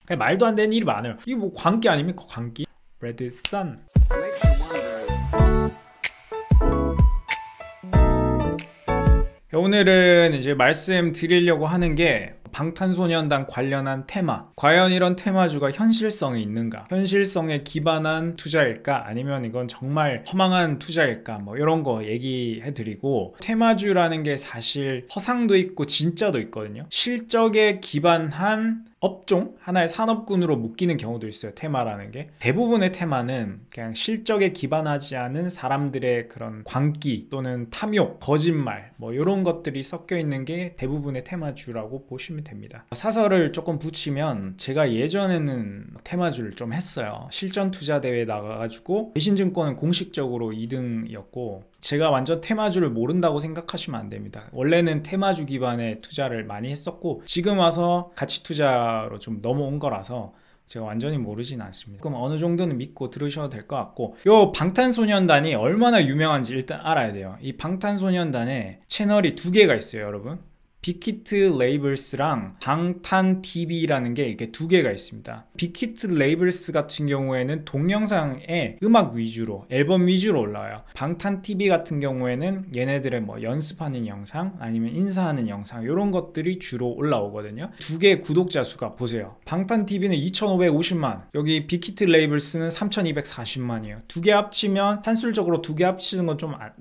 그냥 말도 안 되는 일이 많아요. 이게 뭐 광기 아닙니까? 광기. 레드 선. 오늘은 이제 말씀드리려고 하는 게 방탄소년단 관련한 테마, 과연 이런 테마주가 현실성이 있는가, 현실성에 기반한 투자일까, 아니면 이건 정말 허망한 투자일까, 뭐 이런 거 얘기해 드리고, 테마주라는 게 사실 허상도 있고 진짜도 있거든요. 실적에 기반한 업종, 하나의 산업군으로 묶이는 경우도 있어요. 테마라는 게 대부분의 테마는 그냥 실적에 기반하지 않은 사람들의 그런 광기 또는 탐욕, 거짓말 뭐 이런 것들이 섞여 있는 게 대부분의 테마주라고 보시면 됩니다. 사설을 조금 붙이면, 제가 예전에는 테마주를 좀 했어요. 실전 투자 대회에 나가가지고 대신증권은 공식적으로 2등이었고, 제가 완전 테마주를 모른다고 생각하시면 안 됩니다. 원래는 테마주 기반의 투자를 많이 했었고, 지금 와서 가치 투자로 좀 넘어온 거라서 제가 완전히 모르진 않습니다. 그럼 어느 정도는 믿고 들으셔도 될 것 같고, 요 방탄소년단이 얼마나 유명한지 일단 알아야 돼요. 이 방탄소년단에 채널이 두 개가 있어요, 여러분. 빅히트 레이블스랑 방탄TV라는 게 이렇게 두 개가 있습니다. 빅히트 레이블스 같은 경우에는 동영상에 음악 위주로, 앨범 위주로 올라와요. 방탄TV 같은 경우에는 얘네들의 뭐 연습하는 영상 아니면 인사하는 영상 이런 것들이 주로 올라오거든요. 두 개의 구독자 수가 보세요. 방탄TV는 2550만, 여기 빅히트 레이블스는 3240만이에요. 두 개 합치면, 산술적으로 두 개 합치는 건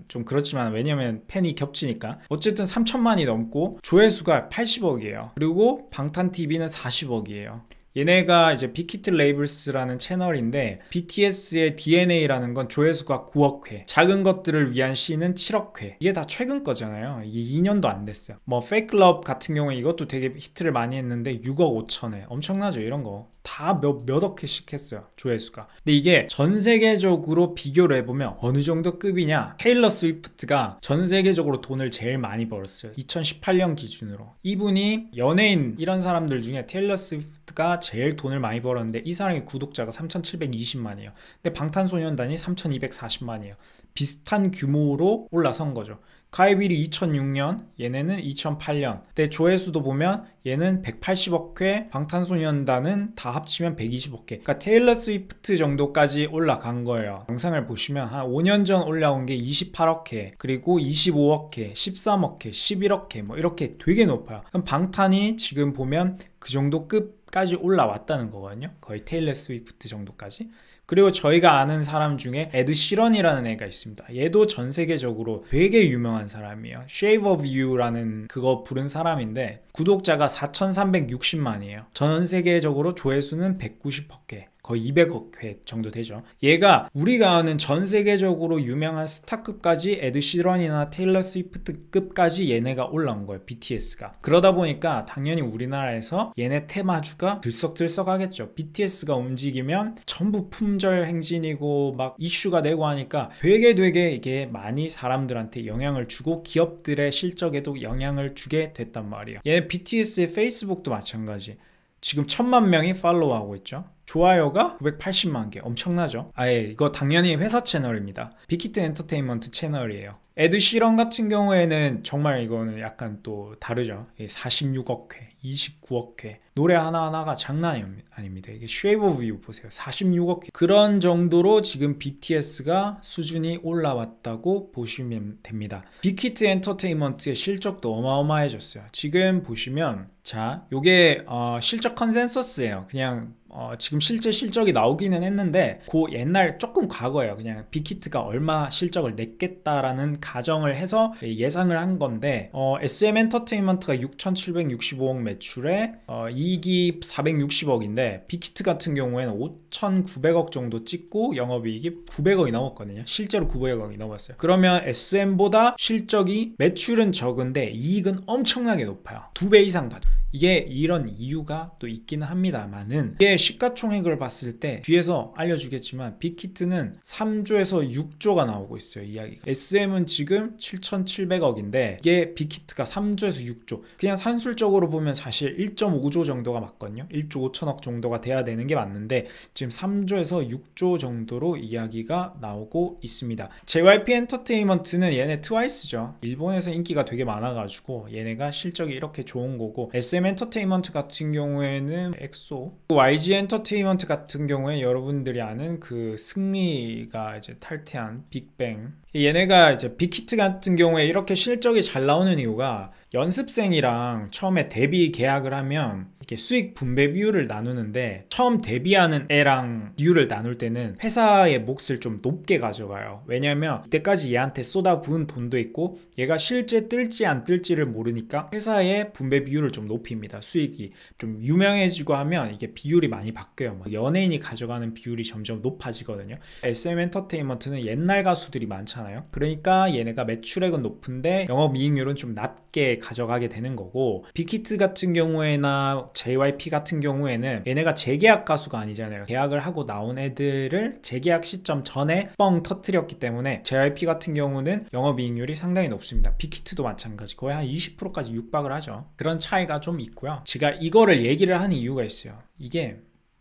좀 그렇지만, 왜냐면 팬이 겹치니까 어쨌든 3000만이 넘고 조회수가 80억이에요. 그리고 방탄TV는 40억이에요. 얘네가 이제 빅히트 레이블스라는 채널인데, BTS의 DNA라는 건 조회수가 9억 회, 작은 것들을 위한 시는 7억 회. 이게 다 최근 거잖아요. 이게 2년도 안 됐어요. 뭐 Fake Love 같은 경우에 이것도 되게 히트를 많이 했는데 6억 5천 회. 엄청나죠, 이런 거. 다 몇억 회씩 했어요, 조회수가. 근데 이게 전 세계적으로 비교를 해보면 어느 정도 급이냐, 테일러 스위프트가 전 세계적으로 돈을 제일 많이 벌었어요. 2018년 기준으로. 이분이 연예인 이런 사람들 중에 테일러 스위프트가 제일 돈을 많이 벌었는데, 이 사람이 구독자가 3720만이에요. 근데 방탄소년단이 3240만이에요. 비슷한 규모로 올라선 거죠. 가입일이 2006년, 얘네는 2008년. 근데 조회수도 보면 얘는 180억 회, 방탄소년단은 다 합치면 120억 회. 그러니까 테일러 스위프트 정도까지 올라간 거예요. 영상을 보시면 한 5년 전 올라온 게 28억 회, 그리고 25억 회, 13억 회, 11억 회, 뭐 이렇게 되게 높아요. 그럼 방탄이 지금 보면 그 정도 급까지 올라왔다는 거거든요. 거의 테일러 스위프트 정도까지. 그리고 저희가 아는 사람 중에 에드 시런이라는 애가 있습니다. 얘도 전 세계적으로 되게 유명한 사람이에요. Shape of You라는 그거 부른 사람인데 구독자가 4360만이에요. 전 세계적으로 조회수는 190억 회, 거의 200억 회 정도 되죠. 얘가 우리가 아는 전 세계적으로 유명한 스타급까지, 에드 시런이나 테일러 스위프트급까지 얘네가 올라온 거예요, BTS가. 그러다 보니까 당연히 우리나라에서 얘네 테마주가 들썩들썩하겠죠. BTS가 움직이면 전부 품절 행진이고 막 이슈가 되고 하니까 되게 이게 많이 사람들한테 영향을 주고 기업들의 실적에도 영향을 주게 됐단 말이에요. 얘네 BTS의 페이스북도 마찬가지. 지금 1000만 명이 팔로우하고 있죠. 좋아요가 980만 개, 엄청나죠. 아예 이거 당연히 회사 채널입니다. 빅히트 엔터테인먼트 채널이에요. 에드 시런 같은 경우에는 정말 이거는 약간 또 다르죠. 46억 회, 29억 회, 노래 하나하나가 장난이 아닙니다. 이게 Shape of You 보세요, 46억 회. 그런 정도로 지금 BTS가 수준이 올라왔다고 보시면 됩니다. 빅히트 엔터테인먼트의 실적도 어마어마해졌어요. 지금 보시면, 자, 요게 실적 컨센서스예요. 그냥 지금 실제 실적이 나오기는 했는데 그 옛날 조금 과거예요. 그냥 빅히트가 얼마 실적을 냈겠다라는 가정을 해서 예상을 한 건데, SM 엔터테인먼트가 6765억 매출에 이익이 460억인데 빅히트 같은 경우에는 5900억 정도 찍고 영업이익이 900억이 넘었거든요. 실제로 900억이 넘었어요. 그러면 SM보다 실적이, 매출은 적은데 이익은 엄청나게 높아요. 2배 이상 가죠. 이게 이런 이유가 또 있기는 합니다만은, 이게 시가총액을 봤을 때 뒤에서 알려주겠지만 빅히트는 3조에서 6조가 나오고 있어요, 이야기가. SM은 지금 7700억인데 이게 빅히트가 3조에서 6조. 그냥 산술적으로 보면 사실 1.5조 정도가 맞거든요. 1조 5천억 정도가 돼야 되는 게 맞는데 지금 3조에서 6조 정도로 이야기가 나오고 있습니다. JYP 엔터테인먼트는 얘네 트와이스죠. 일본에서 인기가 되게 많아가지고 얘네가 실적이 이렇게 좋은 거고, SM SM 엔터테인먼트 같은 경우에는 엑소, YG 엔터테인먼트 같은 경우에 여러분들이 아는 그 승리가 이제 탈퇴한 빅뱅, 얘네가 이제 빅히트 같은 경우에 이렇게 실적이 잘 나오는 이유가 연습생이랑 처음에 데뷔 계약을 하면 이렇게 수익 분배 비율을 나누는데, 처음 데뷔하는 애랑 비율을 나눌 때는 회사의 몫을 좀 높게 가져가요. 왜냐면 이때까지 얘한테 쏟아부은 돈도 있고 얘가 실제 뜰지 안 뜰지를 모르니까 회사의 분배 비율을 좀 높입니다. 수익이 좀 유명해지고 하면 이게 비율이 많이 바뀌어요. 뭐 연예인이 가져가는 비율이 점점 높아지거든요. SM 엔터테인먼트는 옛날 가수들이 많잖아요. 그러니까 얘네가 매출액은 높은데 영업이익률은 좀 낮게 가져가게 되는 거고, 빅히트 같은 경우에나 JYP 같은 경우에는 얘네가 재계약 가수가 아니잖아요. 계약을 하고 나온 애들을 재계약 시점 전에 뻥 터뜨렸기 때문에 JYP 같은 경우는 영업이익률이 상당히 높습니다. 빅히트도 마찬가지, 거의 한 20%까지 육박을 하죠. 그런 차이가 좀 있고요. 제가 이거를 얘기를 하는 이유가 있어요. 이게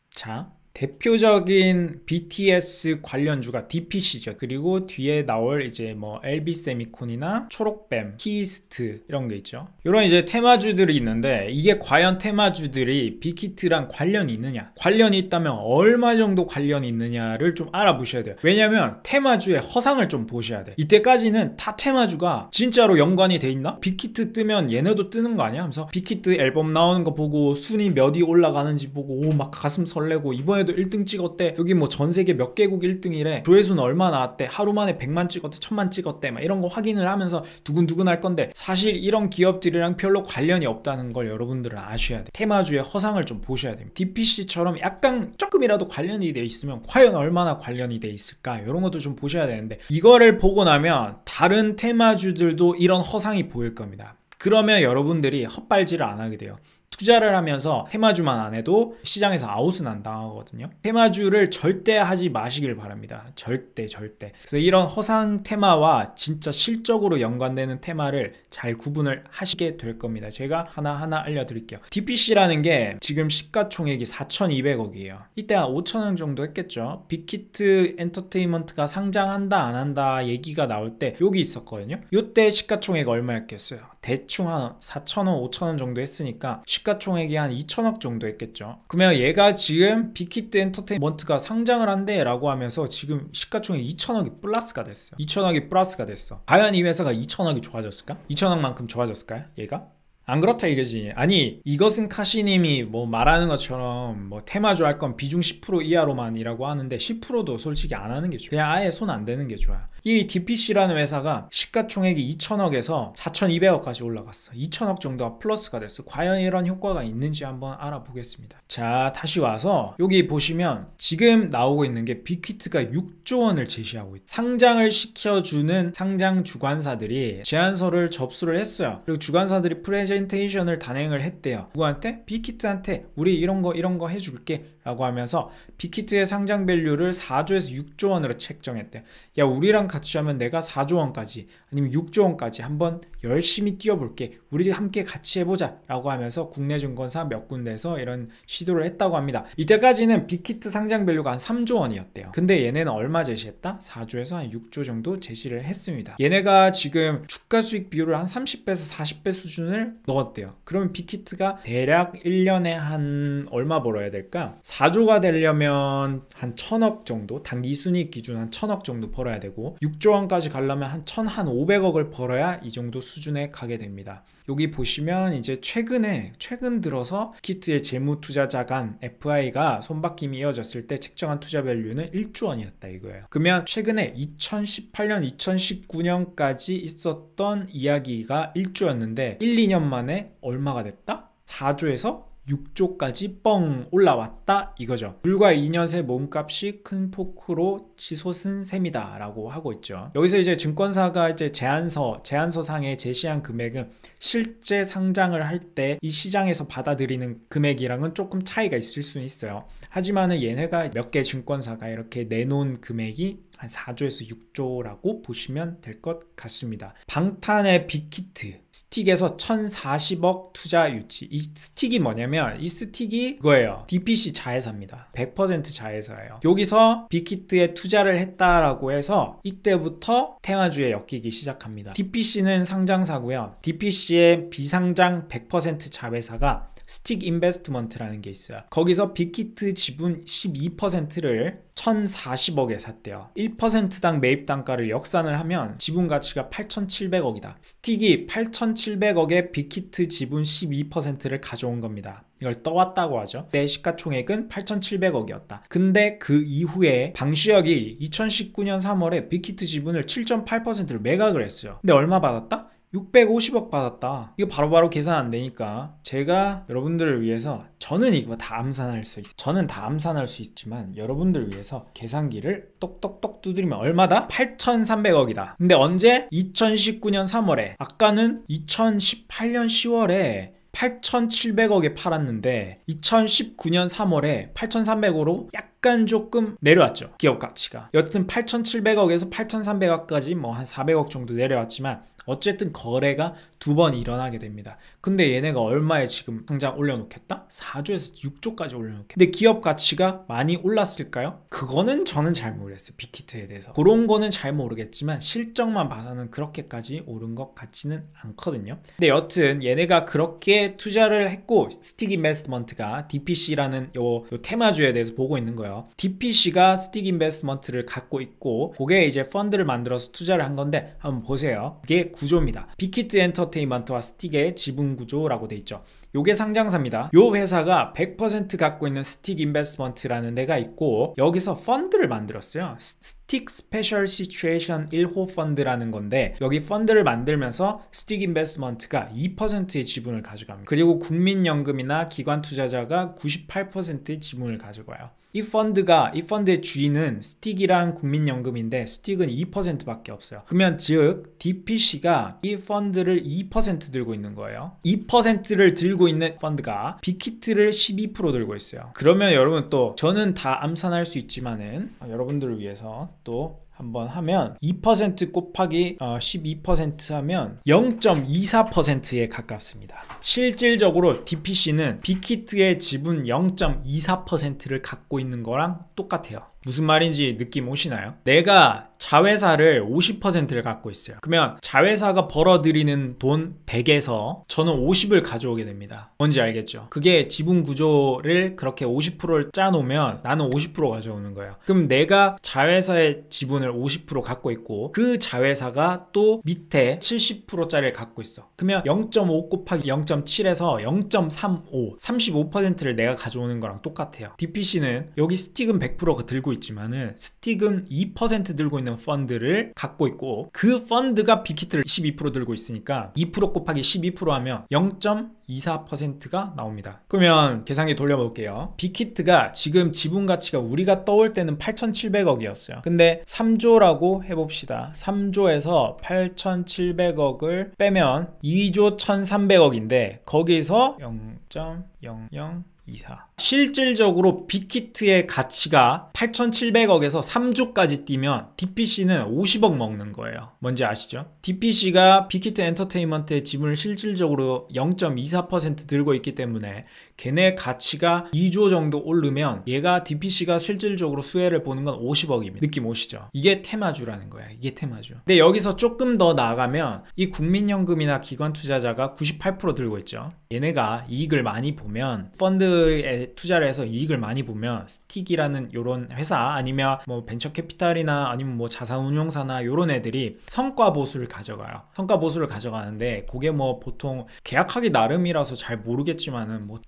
자, 대표적인 BTS 관련주가 DPC죠. 그리고 뒤에 나올 이제 뭐 LB 세미콘이나 초록뱀, 키스트 이런 게 있죠. 이런 이제 테마주들이 있는데, 이게 과연 테마주들이 빅히트랑 관련이 있느냐, 관련이 있다면 얼마 정도 관련이 있느냐를 좀 알아보셔야 돼요. 왜냐면 테마주의 허상을 좀 보셔야 돼. 이때까지는 다 테마주가 진짜로 연관이 돼 있나? 빅히트 뜨면 얘네도 뜨는 거 아니야? 하면서 빅히트 앨범 나오는 거 보고 순위 몇 위 올라가는지 보고 오 막 가슴 설레고, 이번에 1등 찍었대, 여기 뭐 전세계 몇 개국 1등이래, 조회수는 얼마 나왔대, 하루 만에 100만 찍었대, 1000만 찍었대, 막 이런 거 확인을 하면서 두근두근 할 건데, 사실 이런 기업들이랑 별로 관련이 없다는 걸 여러분들은 아셔야 돼. 테마주의 허상을 좀 보셔야 됩니다. DPC처럼 약간 조금이라도 관련이 돼 있으면 과연 얼마나 관련이 돼 있을까, 이런 것도 좀 보셔야 되는데, 이거를 보고 나면 다른 테마주들도 이런 허상이 보일 겁니다. 그러면 여러분들이 헛발질을 안 하게 돼요. 투자를 하면서 테마주만 안 해도 시장에서 아웃은 안 당하거든요. 테마주를 절대 하지 마시길 바랍니다. 절대. 그래서 이런 허상 테마와 진짜 실적으로 연관되는 테마를 잘 구분을 하시게 될 겁니다. 제가 하나하나 알려드릴게요. DPC라는 게 지금 시가총액이 4,200억이에요. 이때 한 5천억 정도 했겠죠. 빅히트 엔터테인먼트가 상장한다 안 한다 얘기가 나올 때 여기 있었거든요. 이때 시가총액 얼마였겠어요? 대충 한 4천원 5천원 정도 했으니까 시가총액이 한 2천억 정도 했겠죠. 그러면 얘가 지금 빅히트 엔터테인먼트가 상장을 한대 라고 하면서 지금 시가총액 2천억이 플러스가 됐어요. 2천억이 플러스가 됐어. 과연 이 회사가 2천억이 좋아졌을까? 2천억만큼 좋아졌을까요? 얘가? 안 그렇다 이거지. 아니, 이것은 카시님이 뭐 말하는 것처럼 뭐 테마주 할 건 비중 10% 이하로만이라고 하는데 10%도 솔직히 안 하는 게 좋아요. 그냥 아예 손 안 대는 게 좋아요. 이 DPC라는 회사가 시가총액이 2천억에서 4,200억까지 올라갔어. 2천억 정도가 플러스가 됐어. 과연 이런 효과가 있는지 한번 알아보겠습니다. 자, 다시 와서 여기 보시면 지금 나오고 있는 게 빅히트가 6조 원을 제시하고 있다. 상장을 시켜주는 상장 주관사들이 제안서를 접수를 했어요. 그리고 주관사들이 프레젠테이션을 단행을 했대요. 누구한테? 빅히트한테 우리 이런 거 해줄게 라고 하면서 빅히트의 상장 밸류를 4조에서 6조 원으로 책정했대요. 야, 우리랑 같이 하면 내가 4조 원까지 아니면 6조 원까지 한번 열심히 뛰어볼게, 우리 함께 같이 해보자 라고 하면서 국내 증권사 몇 군데에서 이런 시도를 했다고 합니다. 이때까지는 빅히트 상장 밸류가 한 3조 원이었대요. 근데 얘네는 얼마 제시했다? 4조에서 한 6조 정도 제시를 했습니다. 얘네가 지금 주가 수익 비율을 한 30배에서 40배 수준을 넣었대요. 그러면 빅히트가 대략 1년에 한 얼마 벌어야 될까? 4조가 되려면 한 1,000억 정도, 단기 순이익 기준 한 1,000억 정도 벌어야 되고, 6조 원까지 가려면 한 1,500억을 벌어야 이 정도 수준에 가게 됩니다. 여기 보시면 이제 최근 들어서 빅히트의 재무투자자간 FI가 손바뀜이 이어졌을 때 책정한 투자 밸류는 1조 원이었다 이거예요. 그러면 최근에 2018년, 2019년까지 있었던 이야기가 1조였는데 1, 2년 만에 얼마가 됐다? 4조에서 6조까지 뻥 올라왔다 이거죠. 불과 2년 새 몸값이 큰 폭으로 치솟은 셈이다 라고 하고 있죠. 여기서 이제 증권사가 이제 제안서상에 제시한 금액은 실제 상장을 할 때 이 시장에서 받아들이는 금액이랑은 조금 차이가 있을 수는 있어요. 하지만은 얘네가 몇 개 증권사가 이렇게 내놓은 금액이 한 4조에서 6조라고 보시면 될 것 같습니다. 방탄의 빅히트 스틱에서 1,040억 투자 유치. 이 스틱이 뭐냐면 이 스틱이 그거예요. DPC 자회사입니다. 100% 자회사예요. 여기서 빅히트에 투자를 했다라고 해서 이때부터 테마주에 엮이기 시작합니다. DPC는 상장사고요. DPC의 비상장 100% 자회사가 스틱 인베스트먼트라는 게 있어요. 거기서 빅히트 지분 12%를 1040억에 샀대요. 1%당 매입 단가를 역산을 하면 지분 가치가 8,700억이다. 스틱이 8,700억에 빅히트 지분 12%를 가져온 겁니다. 이걸 떠왔다고 하죠. 내 시가총액은 8,700억이었다. 근데 그 이후에 방시혁이 2019년 3월에 빅히트 지분을 7.8%를 매각을 했어요. 근데 얼마 받았다? 650억 받았다. 이거 바로바로 계산 안 되니까 제가 여러분들을 위해서, 저는 이거 다 암산할 수 있어요. 저는 다 암산할 수 있지만 여러분들을 위해서 계산기를 똑똑똑 두드리면 얼마다? 8,300억이다. 근데 언제? 2019년 3월에. 아까는 2018년 10월에 8,700억에 팔았는데 2019년 3월에 8,300억으로 약간 조금 내려왔죠. 기업 가치가. 여튼 8,700억에서 8,300억까지 뭐 한 400억 정도 내려왔지만 어쨌든 거래가 2번 일어나게 됩니다. 근데 얘네가 얼마에 지금 당장 올려놓겠다? 4조에서 6조까지 올려놓겠다. 근데 기업 가치가 많이 올랐을까요? 그거는 저는 잘 모르겠어요. 빅히트에 대해서. 그런 거는 잘 모르겠지만 실적만 봐서는 그렇게까지 오른 것 같지는 않거든요. 근데 여튼 얘네가 그렇게 투자를 했고, 스틱 인베스트먼트가 DPC라는 요 테마주에 대해서 보고 있는 거예요. DPC가 스틱 인베스트먼트를 갖고 있고 그게 이제 펀드를 만들어서 투자를 한 건데 한번 보세요. 이게 구조입니다. 빅히트 엔터테인먼트와 스틱의 지분 구조라고 돼 있죠. 요게 상장사입니다. 요 회사가 100% 갖고 있는 스틱 인베스트먼트라는 데가 있고 여기서 펀드를 만들었어요. 스틱 스페셜 시츄에이션 1호 펀드라는 건데 여기 펀드를 만들면서 스틱 인베스트먼트가 2%의 지분을 가져갑니다. 그리고 국민연금이나 기관 투자자가 98%의 지분을 가져가요. 이 펀드의 주인은 스틱이랑 국민연금인데 스틱은 2%밖에 없어요. 그러면 즉 DPC가 이 펀드를 2% 들고 있는 거예요. 2%를 들고 있는 펀드가 빅히트를 12% 들고 있어요. 그러면 여러분, 또 저는 다 암산할 수 있지만은 여러분들을 위해서 또 한번 하면 2% 곱하기 12% 하면 0.24%에 가깝습니다. 실질적으로 DPC는 빅히트의 지분 0.24%를 갖고 있는 거랑 똑같아요. 무슨 말인지 느낌 오시나요? 내가 자회사를 50%를 갖고 있어요. 그러면 자회사가 벌어들이는 돈 100에서 저는 50을 가져오게 됩니다. 뭔지 알겠죠? 그게 지분 구조를 그렇게 50%를 짜놓으면 나는 50% 가져오는 거예요. 그럼 내가 자회사의 지분을 50% 갖고 있고 그 자회사가 또 밑에 70%짜리를 갖고 있어. 그러면 0.5 곱하기 0.7에서 0.35, 35%를 내가 가져오는 거랑 똑같아요. DPC는 여기 스틱은 100% 들고 있지만은 스틱은 2% 들고 있는 펀드를 갖고 있고 그 펀드가 빅히트를 12% 들고 있으니까 2% 곱하기 12% 하면 0.24%가 나옵니다. 그러면 계산기 돌려볼게요. 빅히트가 지금 지분 가치가 우리가 떠올 때는 8,700억이었어요. 근데 3조라고 해봅시다. 3조에서 8,700억을 빼면 2조 1,300억인데 거기서 0.0024. 실질적으로 빅히트의 가치가 8,700억에서 3조까지 뛰면 DPC는 50억 먹는 거예요. 뭔지 아시죠? DPC가 빅히트 엔터테인먼트의 지분을 실질적으로 0.24% 들고 있기 때문에 걔네 가치가 2조 정도 오르면 얘가 DPC가 실질적으로 수혜를 보는 건 50억입니다. 느낌 오시죠? 이게 테마주라는 거야. 이게 테마주. 근데 여기서 조금 더 나아가면 이 국민연금이나 기관 투자자가 98% 들고 있죠. 얘네가 이익을 많이 보면 펀드에 투자를 해서 이익을 많이 보면 스틱이라는 요런 회사 아니면 뭐 벤처캐피탈이나 아니면 뭐 자산운용사나 요런 애들이 성과 보수를 가져가요. 성과 보수를 가져가는데 그게 뭐 보통 계약하기 나름이라서 잘 모르겠지만은 뭐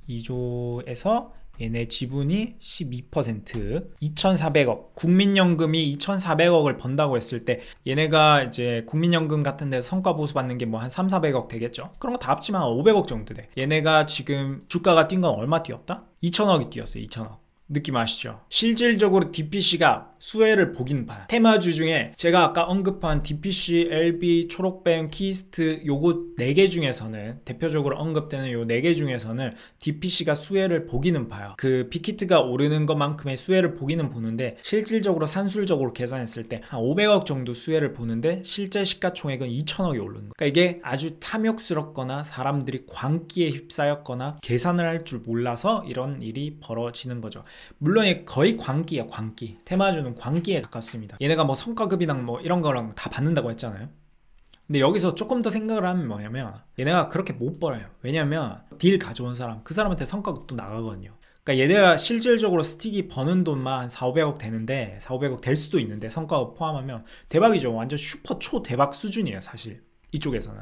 2조에서 얘네 지분이 12% 2,400억 국민연금이 2,400억을 번다고 했을 때 얘네가 이제 국민연금 같은 데서 성과 보수 받는 게 뭐 한 3,400억 되겠죠. 그런 거 다 합치면 한 500억 정도 돼. 얘네가 지금 주가가 뛴 건 얼마 뛰었다? 2,000억이 뛰었어요. 2,000억. 느낌 아시죠? 실질적으로 DPC가 수혜를 보긴 봐요. 테마주 중에 제가 아까 언급한 DPC, LB, 초록뱀, 키스트 요거 4개 중에서는 대표적으로 언급되는 요 4개 중에서는 DPC가 수혜를 보기는 봐요. 그 빅히트가 오르는 것만큼의 수혜를 보기는 보는데 실질적으로 산술적으로 계산했을 때 한 500억 정도 수혜를 보는데 실제 시가총액은 2,000억이 오르는 거예요. 그러니까 이게 아주 탐욕스럽거나 사람들이 광기에 휩싸였거나 계산을 할 줄 몰라서 이런 일이 벌어지는 거죠. 물론 거의 광기예요. 광기. 테마주는 광기에 가깝습니다. 얘네가 뭐 성과급이랑 뭐 이런 거랑 다 받는다고 했잖아요. 근데 여기서 조금 더 생각을 하면 뭐냐면 얘네가 그렇게 못 벌어요. 왜냐면 딜 가져온 사람, 그 사람한테 성과급도 나가거든요. 그러니까 얘네가 실질적으로 스틱이 버는 돈만 한 4, 500억 되는데 4, 500억 될 수도 있는데 성과급 포함하면 대박이죠. 완전 슈퍼 초 대박 수준이에요. 사실 이쪽에서는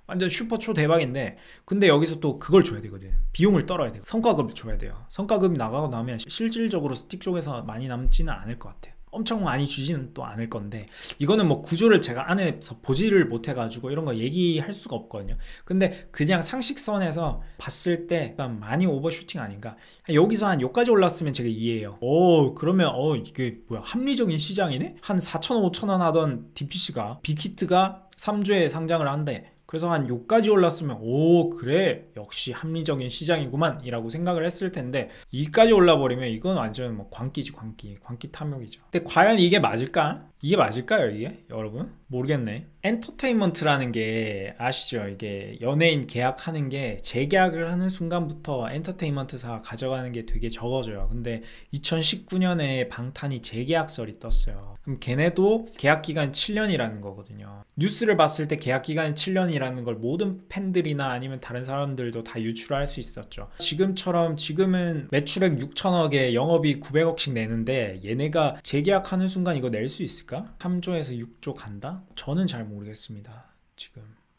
완전 슈퍼 초 대박인데, 근데 여기서 또 그걸 줘야 되거든. 비용을 떨어야 돼요. 성과급을 줘야 돼요. 성과급이 나가고 나면 실질적으로 스틱 쪽에서 많이 남지는 않을 것 같아요. 엄청 많이 주지는 또 않을 건데, 이거는 뭐 구조를 제가 안에서 보지를 못해가지고 이런 거 얘기할 수가 없거든요. 근데 그냥 상식선에서 봤을 때 일단 많이 오버슈팅 아닌가. 여기서 한 여기까지 올랐으면 제가 이해해요. 오, 그러면 이게 뭐야, 합리적인 시장이네? 한 4,000원 5,000원 하던 DPC가 빅히트가 3주에 상장을 한대. 그래서 한 요까지 올랐으면 오, 그래, 역시 합리적인 시장이구만 이라고 생각을 했을 텐데, 이까지 올라버리면 이건 완전 뭐 광기지. 광기 탐욕이죠. 근데 과연 이게 맞을까? 이게 맞을까요, 이게? 여러분? 모르겠네. 엔터테인먼트라는 게 아시죠? 이게 연예인 계약하는 게 재계약을 하는 순간부터 엔터테인먼트사가 가져가는 게 되게 적어져요. 근데 2019년에 방탄이 재계약설이 떴어요. 그럼 걔네도 계약 기간이 7년이라는 거거든요. 뉴스를 봤을 때 계약 기간이 7년이라는 걸 모든 팬들이나 아니면 다른 사람들도 다 유출할 수 있었죠. 지금은 매출액 6천억에 영업이 900억씩 내는데 얘네가 재계약하는 순간 이거 낼 수 있을까? 3조에서 6조 간다? 저는 잘 모르겠습니다.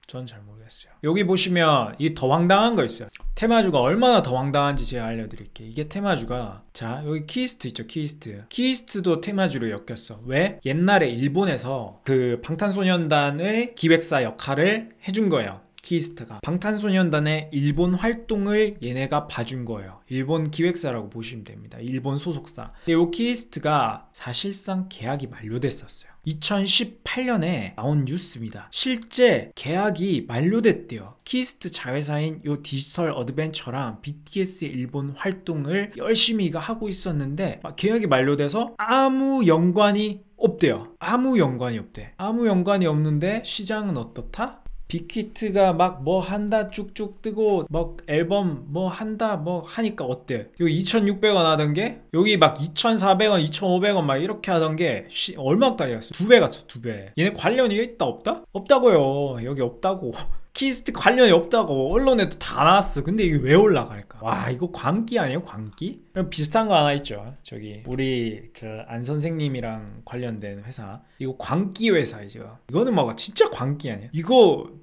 전 잘 모르겠어요. 여기 보시면 이 더 황당한 거 있어요. 테마주가 얼마나 더 황당한지 제가 알려드릴게요. 이게 테마주가, 자 여기 키이스트 있죠. 키이스트도 테마주로 엮였어. 왜? 옛날에 일본에서 그 방탄소년단의 기획사 역할을 해준 거예요. 키이스트가 방탄소년단의 일본 활동을 얘네가 봐준 거예요. 일본 기획사라고 보시면 됩니다. 일본 소속사. 근데 이 키이스트가 사실상 계약이 만료됐었어요. 2018년에 나온 뉴스입니다. 실제 계약이 만료됐대요. 키이스트 자회사인 요 디지털 어드벤처랑 BTS의 일본 활동을 열심히 하고 있었는데 계약이 만료돼서 아무 연관이 없대요. 아무 연관이 없는데 시장은 어떻다? 빅히트가 막 뭐 한다 쭉쭉 뜨고 막 앨범 뭐 한다 뭐 하니까 어때? 여기 2,600원 하던 게 여기 막 2,400원 2,500원 막 이렇게 하던 게 얼마까지 갔어? 2배 갔어. 2배. 얘네 관련이 있다 없다? 없다고요. 여기 없다고. 키이스트 관련이 없다고 언론에도 다 나왔어. 근데 이게 왜 올라갈까? 와, 이거 광기 아니에요? 광기? 비슷한 거 하나 있죠. 저기 우리 안 선생님이랑 관련된 회사, 이거 광기 회사이죠. 이거는 막 진짜 광기 아니야?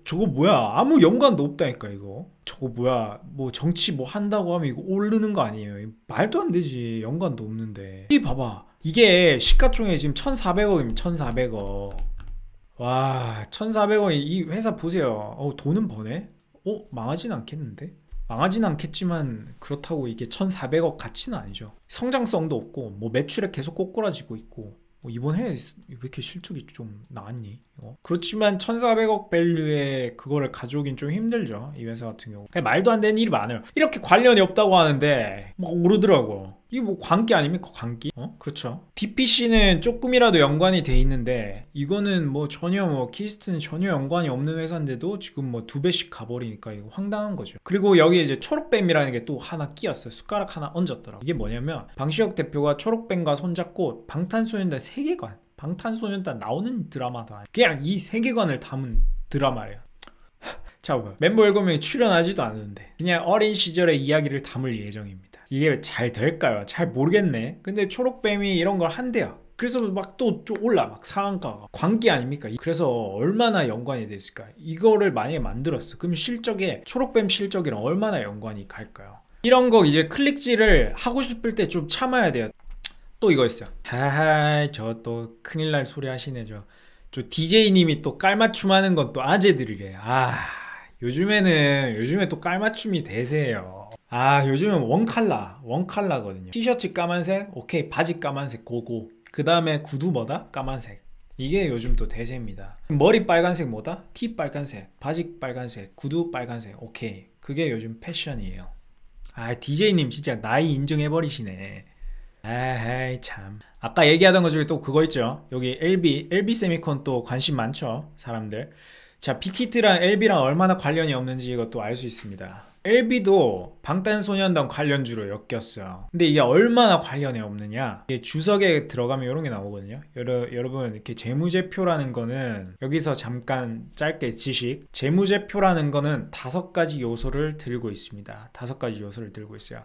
저거 뭐야, 아무 연관도 없다니까. 이거 저거 뭐야, 뭐 정치 뭐 한다고 하면 이거 오르는 거 아니에요? 말도 안 되지. 연관도 없는데. 이 봐봐, 이게 시가총액 지금 1,400억이면 1,400억. 와, 1,400원. 이 회사 보세요. 돈은 버네? 망하진 않겠는데? 망하진 않겠지만 그렇다고 이게 1,400억 가치는 아니죠. 성장성도 없고 뭐 매출액 계속 꼬꾸라지고 있고, 이번 해에 왜 이렇게 실적이 좀 나왔니? 그렇지만 1,400억 밸류에 그거를 가져오긴 좀 힘들죠. 이 회사 같은 경우 그냥 말도 안 되는 일이 많아요. 이렇게 관련이 없다고 하는데 막 오르더라고. 이게 뭐 광기 아닙니까? 광기? 그렇죠. DPC는 조금이라도 연관이 돼 있는데 이거는 뭐 전혀, 키이스트는 전혀 연관이 없는 회사인데도 지금 뭐 2배씩 가버리니까 이거 황당한 거죠. 그리고 여기 이제 초록뱀이라는 게 또 하나 끼었어요. 숟가락 하나 얹었더라고. 이게 뭐냐면 방시혁 대표가 초록뱀과 손잡고 방탄소년단 세계관, 방탄소년단 나오는 드라마다 그냥 이 세계관을 담은 드라마래요. 자, 멤버 7명이 출연하지도 않는데 그냥 어린 시절의 이야기를 담을 예정입니다. 이게 잘 될까요? 잘 모르겠네. 근데 초록뱀이 이런 걸 한대요. 그래서 막 또 올라, 막 상한가가 광기 아닙니까? 그래서 얼마나 연관이 됐을까? 이거를 만약에 만들었어. 그럼 초록뱀 실적이랑 얼마나 연관이 갈까요? 이런 거 이제 클릭질을 하고 싶을 때 좀 참아야 돼요. 또 이거 있어요. 하하, 저 또 큰일 날 소리 하시네. 저 DJ님이 또 깔맞춤 하는 건 또 아재들이래. 요즘에 또 깔맞춤이 대세예요. 요즘은 원칼라거든요. 티셔츠 까만색, 오케이. 바지 까만색, 고고. 그 다음에 구두 뭐다? 까만색. 이게 요즘 또 대세입니다. 머리 빨간색 뭐다? 티 빨간색, 바지 빨간색, 구두 빨간색, 오케이. 그게 요즘 패션이에요. DJ님 진짜 나이 인정해버리시네. 참. 아까 얘기하던 것 중에 또 그거 있죠. 여기 LB 세미콘 또 관심 많죠, 사람들. 자, 빅히트랑 LB랑 얼마나 관련이 없는지 이것도 알 수 있습니다. LB도 방탄소년단 관련주로 엮였어요. 근데 이게 얼마나 관련이 없느냐, 이게 주석에 들어가면 이런 게 나오거든요. 여러분 이렇게 재무제표라는 거는, 여기서 잠깐 짧게 지식, 재무제표라는 거는 5가지 요소를 들고 있습니다. 5가지 요소를 들고 있어요.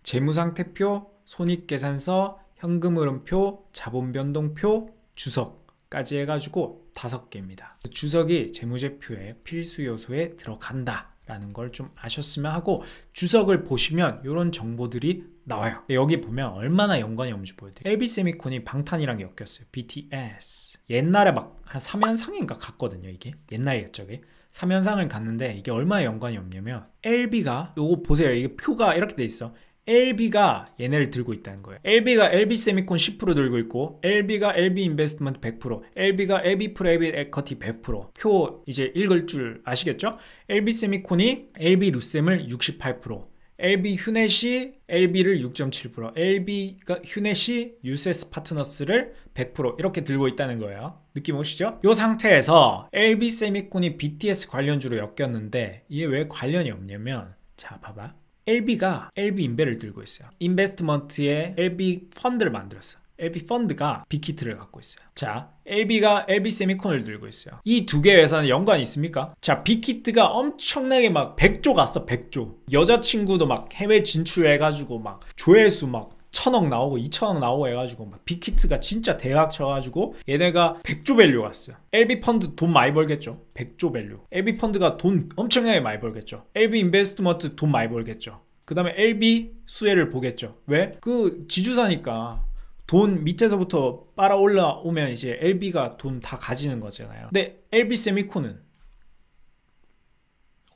재무상태표, 손익계산서, 현금흐름표, 자본변동표, 주석까지 해가지고 5개입니다. 주석이 재무제표의 필수 요소에 들어간다 라는 걸 좀 아셨으면 하고, 주석을 보시면 이런 정보들이 나와요. 여기 보면 얼마나 연관이 없는지 보여드릴게요. LB세미콘이 방탄이랑 엮였어요. BTS 옛날에 막 한 3연상인가 갔거든요. 이게 옛날 옛적에 3연상을 갔는데, 이게 얼마나 연관이 없냐면, LB가 요거 보세요. 이게 표가 이렇게 돼 있어. LB가 얘네를 들고 있다는 거예요. LB가 LB세미콘 10% 들고 있고, LB가 LB인베스트먼트 100%, LB가 LB프라이빗 에쿼티 100%. 표 이제 읽을 줄 아시겠죠? LB세미콘이 LB루셈을 68%, LB휴넷이 LB를 6.7%, LB가 휴넷이 유세스 파트너스를 100% 이렇게 들고 있다는 거예요. 느낌 오시죠? 이 상태에서 LB세미콘이 BTS 관련주로 엮였는데, 이게 왜 관련이 없냐면, 자 봐봐. LB가 LB인베를 들고 있어요. 인베스트먼트에 LB 펀드를 만들었어. LB 펀드가 빅히트를 갖고 있어요. 자, LB가 LB세미콘을 들고 있어요. 이 두 개 회사는 연관이 있습니까? 자, 빅히트가 엄청나게 막 100조 갔어. 100조. 여자친구도 막 해외 진출해가지고 막 조회수 막 1000억 나오고 2000억 나오고 해가지고 막 빅히트가 진짜 대박 쳐가지고 얘네가 100조 밸류 갔어요. LB 펀드 돈 많이 벌겠죠. 100조 밸류. LB 펀드가 돈 엄청나게 많이 벌겠죠. LB 인베스트먼트 돈 많이 벌겠죠. 그 다음에 LB 수혜를 보겠죠. 왜? 그 지주사니까 돈 밑에서부터 빨아 올라오면 이제 LB가 돈 다 가지는 거잖아요. 근데 LB세미콘은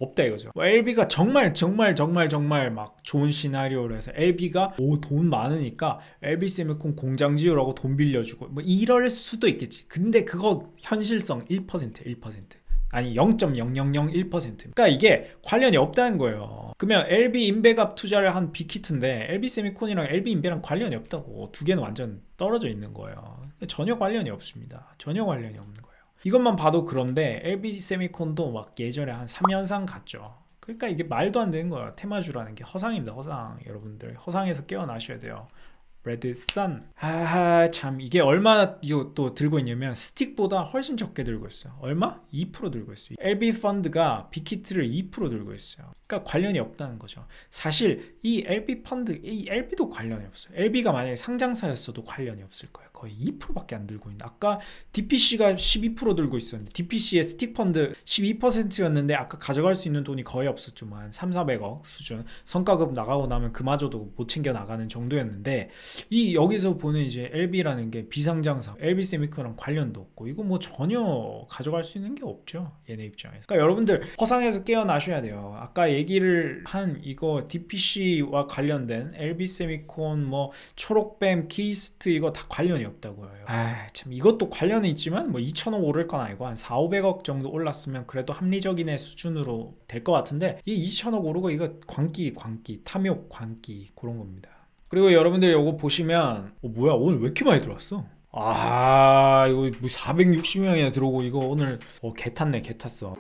없다 이거죠. LB가 정말 막 좋은 시나리오로 해서 LB가 돈 많으니까 LB세미콘 공장 지으라고 돈 빌려주고 뭐 이럴 수도 있겠지. 근데 그거 현실성 1%. 아니 0.0001%. 그러니까 이게 관련이 없다는 거예요. 그러면 LB인베가 투자를 한 빅히트인데 LB세미콘이랑 LB인베랑 관련이 없다고. 두 개는 완전 떨어져 있는 거예요. 전혀 관련이 없습니다. 전혀 관련이 없는 거예요. 이것만 봐도 그런데 LB세미콘도 막 예전에 한 3연상 갔죠. 그러니까 이게 말도 안 되는 거예요. 테마주라는 게 허상입니다. 허상. 여러분들 허상에서 깨어나셔야 돼요. 레드선. 참 이게 얼마나 이거 또 들고 있냐면, 스틱보다 훨씬 적게 들고 있어요. 얼마? 2% 들고 있어요. LB 펀드가 빅히트를 2% 들고 있어요. 그러니까 관련이 없다는 거죠. 사실 이 LB 펀드, 이 LB도 관련이 없어요. LB가 만약에 상장사였어도 관련이 없을 거예요. 거의 2%밖에 안 들고 있는데, 아까 DPC가 12% 들고 있었는데, DPC의 스틱 펀드 12%였는데 아까 가져갈 수 있는 돈이 거의 없었죠. 한 300~400억 수준. 성과급 나가고 나면 그마저도 못 챙겨 나가는 정도였는데, 이 여기서 보는 이제 LB라는 게 비상장사, LB세미콘이랑 관련도 없고, 이거 뭐 전혀 가져갈 수 있는 게 없죠. 얘네 입장에서. 그러니까 여러분들 허상에서 깨어나셔야 돼요. 아까 얘기를 한 이거 DPC와 관련된 LB세미콘, 뭐 초록뱀, 키스트 이거 다 관련이 없다고요. 참 이것도 관련이 있지만 뭐 2천억 오를 건 아니고 한 400~500억 정도 올랐으면 그래도 합리적인의 수준으로 될 것 같은데, 이 2천억 오르고 이거 광기, 탐욕, 광기 그런 겁니다. 그리고 여러분들 이거 보시면 뭐야 오늘 왜 이렇게 많이 들어왔어? 이거 뭐 460명이나 들어오고, 이거 오늘 개 탔네. 개 탔어.